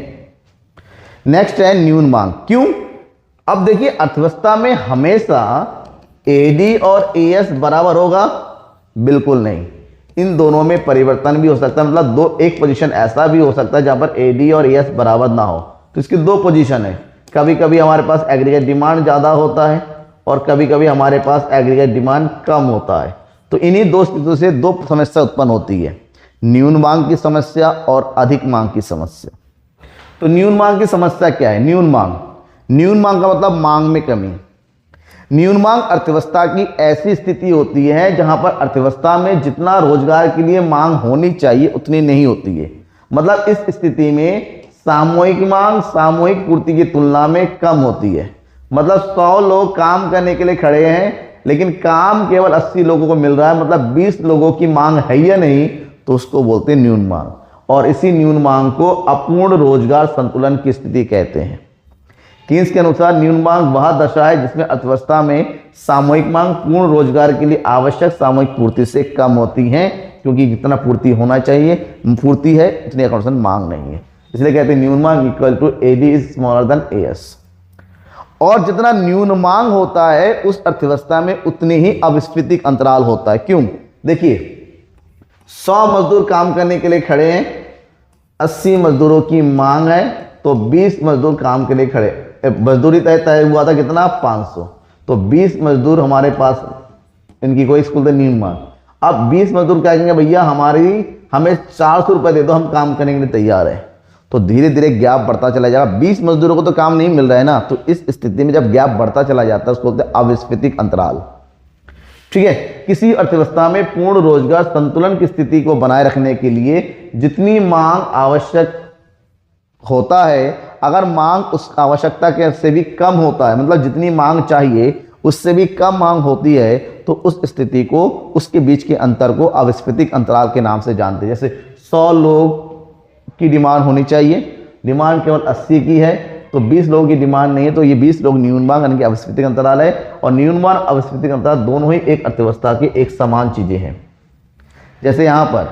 नेक्स्ट है न्यून मांग। क्यों? अब देखिए अर्थव्यवस्था में हमेशा AD और AS बराबर होगा? बिल्कुल नहीं, इन दोनों में परिवर्तन भी हो सकता है। मतलब एक पोजीशन ऐसा भी हो सकता है जहां पर AD और AS बराबर ना हो, तो इसकी दो पोजीशन है। कभी कभी हमारे पास एग्रीगेट डिमांड ज़्यादा होता है और कभी कभी हमारे पास एग्रीगेट डिमांड कम होता है। तो इन्हीं दो स्थितियों से दो समस्या उत्पन्न होती है, न्यून मांग की समस्या और अधिक मांग की समस्या। तो न्यून मांग की समस्या क्या है? न्यून मांग का मतलब मांग में कमी। न्यून मांग अर्थव्यवस्था की ऐसी स्थिति होती है जहां पर अर्थव्यवस्था में जितना रोजगार के लिए मांग होनी चाहिए उतनी नहीं होती है। मतलब इस स्थिति में सामूहिक मांग सामूहिक पूर्ति की तुलना में कम होती है। मतलब 100 लोग काम करने के लिए खड़े हैं, लेकिन काम केवल 80 लोगों को मिल रहा है, मतलब 20 लोगों की मांग है या नहीं, तो उसको बोलते हैं न्यून मांग। और इसी न्यून मांग को अपूर्ण रोजगार संतुलन की स्थिति कहते हैं। कीन्स के अनुसार न्यून मांग वह दशा है जिसमें अर्थव्यवस्था में सामूहिक मांग पूर्ण रोजगार के लिए आवश्यक सामूहिक पूर्ति से कम होती है, क्योंकि जितना पूर्ति होना चाहिए पूर्ति है, इतनी अकॉर्डिंग मांग नहीं है। इसलिए कहते हैं न्यून मांग equal to AD is smaller than AS। और जितना न्यून मांग होता है उस अर्थव्यवस्था में उतनी ही अविस्फीतिक अंतराल होता है। क्यों? देखिए 100 मजदूर काम करने के लिए खड़े हैं, 80 मजदूरों की मांग है, तो 20 मजदूर काम के लिए खड़े। मजदूरी तय हुआ था कितना? 500। तो 20 मजदूर हमारे पास, इनकी कोई स्कूल से न्यून मांग। अब 20 मजदूर क्या कहेंगे? भैया हमें 400 रुपये दे दो, हम काम करने के लिए तैयार है। तो धीरे धीरे गैप बढ़ता चला जाएगा। 20 मजदूरों को तो काम नहीं मिल रहा है ना, तो इस स्थिति में जब गैप बढ़ता चला जाता है उसको बोलते हैं अविस्फीतिक अंतराल। ठीक है, किसी अर्थव्यवस्था में पूर्ण रोजगार संतुलन की स्थिति को बनाए रखने के लिए जितनी मांग आवश्यक होता है, अगर मांग उस आवश्यकता के से भी कम होता है, मतलब जितनी मांग चाहिए उससे भी कम मांग होती है, तो उस स्थिति को, उसके बीच के अंतर को अविस्फीतिक अंतराल के नाम से जानते हैं। जैसे 100 लोग की डिमांड होनी चाहिए, डिमांड केवल 80 की है, तो 20 लोगों की डिमांड नहीं है, तो ये 20 लोग न्यून मांग यानी कि अविस्फीतिक अंतराल है। और न्यून मांग अविस्फीतिक अंतराल दोनों ही एक अर्थव्यवस्था की एक समान चीजें हैं। जैसे यहाँ पर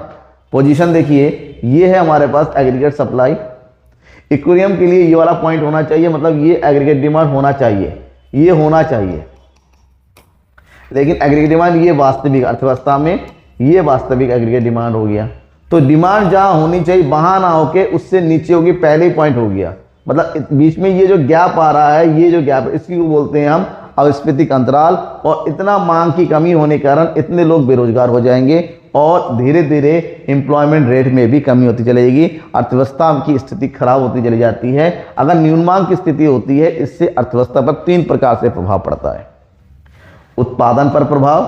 पोजीशन देखिए, ये है हमारे पास एग्रीगेट सप्लाई, इक्विलिब्रियम के लिए ये वाला पॉइंट होना चाहिए, मतलब ये एग्रीगेट डिमांड होना चाहिए, ये होना चाहिए। लेकिन एग्रीगेट डिमांड ये वास्तविक अर्थव्यवस्था में ये वास्तविक एग्रीगेट डिमांड हो गया। तो डिमांड जहां होनी चाहिए वहां ना होके उससे नीचे होगी, पहले ही पॉइंट हो गया। मतलब बीच में ये जो गैप आ रहा है, ये जो गैप है, इसकी को बोलते हैं हम अविस्फीतिक अंतराल। और इतना मांग की कमी होने के कारण इतने लोग बेरोजगार हो जाएंगे और धीरे धीरे एम्प्लॉयमेंट रेट में भी कमी होती चलेगी, अर्थव्यवस्था की स्थिति खराब होती चली जाती है। अगर न्यून मांग की स्थिति होती है, इससे अर्थव्यवस्था पर 3 प्रकार से प्रभाव पड़ता है। उत्पादन पर प्रभाव,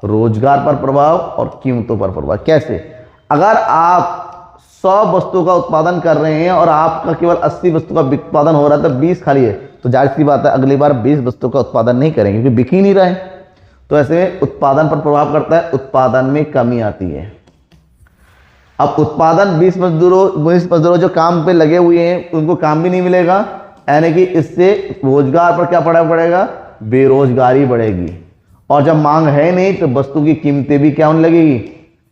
रोजगार पर प्रभाव और कीमतों पर प्रभाव। कैसे? अगर आप 100 वस्तु का उत्पादन कर रहे हैं और आपका केवल 80 वस्तु का उत्पादन हो रहा है, तो 20 खाली है, तो जाहिर सी बात है अगली बार 20 वस्तु का उत्पादन नहीं करेंगे क्योंकि बिक ही नहीं रहा है। तो ऐसे में उत्पादन पर प्रभाव करता है, उत्पादन में कमी आती है। अब उत्पादन 20 मजदूरों जो काम पे लगे हुए हैं उनको काम भी नहीं मिलेगा, यानी कि इससे रोजगार पर क्या पड़ेगा? बेरोजगारी बढ़ेगी। और जब मांग है नहीं तो वस्तु की कीमतें भी क्या होने लगेगी?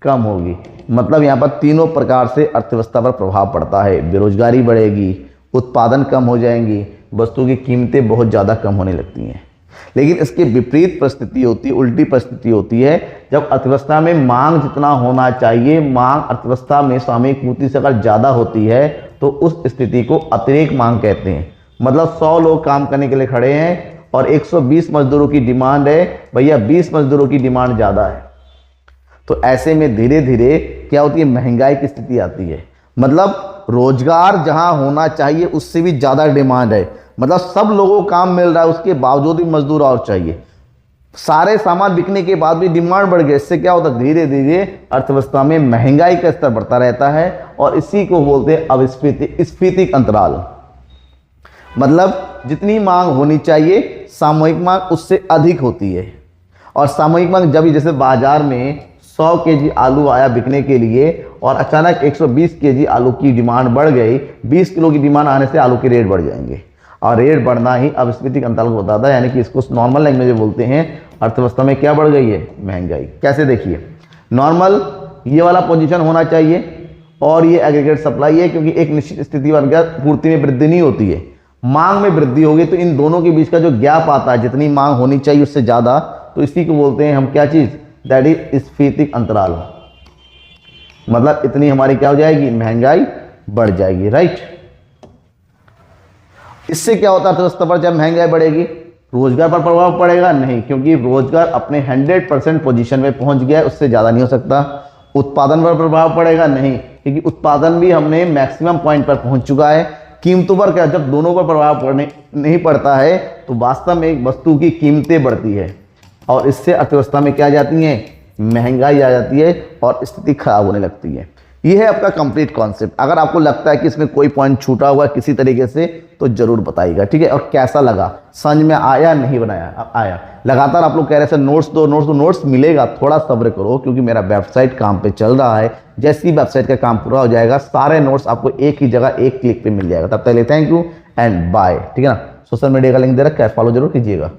कम होगी। मतलब यहाँ पर तीनों प्रकार से अर्थव्यवस्था पर प्रभाव पड़ता है। बेरोजगारी बढ़ेगी, उत्पादन कम हो जाएंगी, वस्तु की कीमतें बहुत ज़्यादा कम होने लगती हैं। लेकिन इसकी विपरीत परिस्थिति होती है, उल्टी परिस्थिति होती है, जब अर्थव्यवस्था में मांग जितना होना चाहिए, मांग अर्थव्यवस्था में सामयिक पूर्ति से अगर ज़्यादा होती है तो उस स्थिति को अतिरेक मांग कहते हैं। मतलब 100 लोग काम करने के लिए खड़े हैं और 120 मजदूरों की डिमांड है, भैया 20 मजदूरों की डिमांड ज़्यादा है। तो ऐसे में धीरे धीरे क्या होती है? महंगाई की स्थिति आती है। मतलब रोजगार जहां होना चाहिए उससे भी ज़्यादा डिमांड है, मतलब सब लोगों को काम मिल रहा है, उसके बावजूद भी मजदूर और चाहिए। सारे सामान बिकने के बाद भी डिमांड बढ़ गई। इससे क्या होता है? धीरे धीरे अर्थव्यवस्था में महंगाई का स्तर बढ़ता रहता है और इसी को बोलते हैं अविस्फीतिक अंतराल। मतलब जितनी मांग होनी चाहिए सामूहिक मांग उससे अधिक होती है। और सामूहिक मांग जब जैसे बाजार में 100 केजी आलू आया बिकने के लिए और अचानक 120 केजी आलू की डिमांड बढ़ गई, 20 किलो की डिमांड आने से आलू के रेट बढ़ जाएंगे। और रेट बढ़ना ही अविस्फीतिक अंतराल को बताता है, यानी कि इसको नॉर्मल लैंग्वेज में बोलते हैं अर्थव्यवस्था में क्या बढ़ गई है? महंगाई। कैसे? देखिए, नॉर्मल ये वाला पोजीशन होना चाहिए और ये एग्रीगेट सप्लाई है, क्योंकि एक निश्चित स्थिति पर पूर्ति में वृद्धि नहीं होती है, मांग में वृद्धि होगी। तो इन दोनों के बीच का जो गैप आता है, जितनी मांग होनी चाहिए उससे ज़्यादा, तो इसी को बोलते हैं हम क्या चीज़? दैट इज स्फीतिक अंतराल। मतलब इतनी हमारी क्या हो जाएगी? महंगाई बढ़ जाएगी, राइट। इससे क्या होता है अर्थव्यवस्था पर? जब महंगाई बढ़ेगी रोजगार पर प्रभाव पड़ेगा? नहीं, क्योंकि रोजगार अपने 100% पोजीशन में पहुंच गया है, उससे ज़्यादा नहीं हो सकता। उत्पादन पर प्रभाव पड़ेगा? नहीं, क्योंकि उत्पादन भी हमने मैक्सिमम पॉइंट पर पहुंच चुका है। कीमतों पर क्या? जब दोनों पर प्रभाव नहीं पड़ता है तो वास्तव में एक वस्तु की कीमतें बढ़ती है और इससे अर्थव्यवस्था में क्या आ जाती है? महंगाई आ जाती है और स्थिति खराब होने लगती है। यह है आपका कंप्लीट कॉन्सेप्ट। अगर आपको लगता है कि इसमें कोई पॉइंट छूटा हुआ है किसी तरीके से तो जरूर बताइएगा, ठीक है। और कैसा लगा, समझ में आया नहीं बनाया आया? लगातार आप लोग कह रहे हैं नोट्स दो नोट्स दो, नोट्स मिलेगा, थोड़ा सब्र करो क्योंकि मेरा वेबसाइट काम पे चल रहा है। जैसे ही वेबसाइट का काम पूरा हो जाएगा सारे नोट्स आपको एक ही जगह एक क्लिक पे मिल जाएगा। तब तक थैंक यू एंड बाय, ठीक है ना। सोशल मीडिया का लिंक दे रखा है, फॉलो जरूर कीजिएगा।